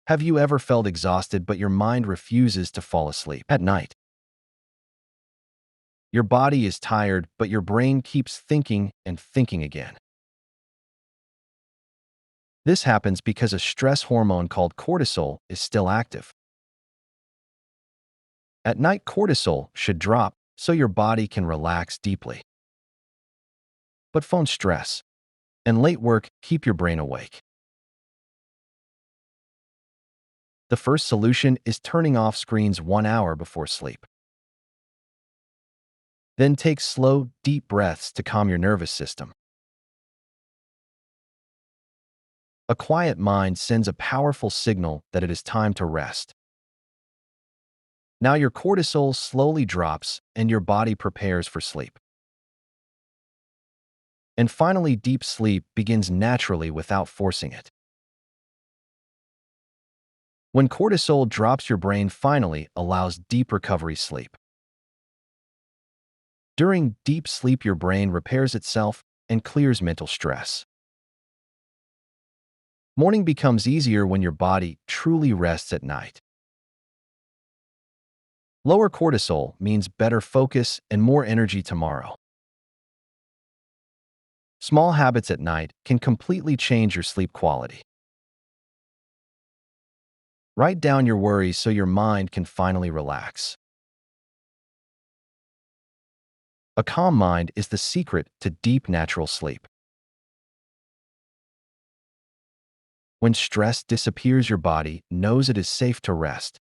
Have you ever felt exhausted but your mind refuses to fall asleep at night? Your body is tired, but your brain keeps thinking and thinking again. This happens because a stress hormone called cortisol is still active. At night, cortisol should drop so your body can relax deeply. But phone stress and late work keep your brain awake. The first solution is turning off screens 1 hour before sleep. Then take slow, deep breaths to calm your nervous system. A quiet mind sends a powerful signal that it is time to rest. Now your cortisol slowly drops and your body prepares for sleep. And finally, deep sleep begins naturally without forcing it. When cortisol drops, your brain finally allows deep recovery sleep. During deep sleep, your brain repairs itself and clears mental stress. Morning becomes easier when your body truly rests at night. Lower cortisol means better focus and more energy tomorrow. Small habits at night can completely change your sleep quality. Write down your worries so your mind can finally relax. A calm mind is the secret to deep natural sleep. When stress disappears, your body knows it is safe to rest.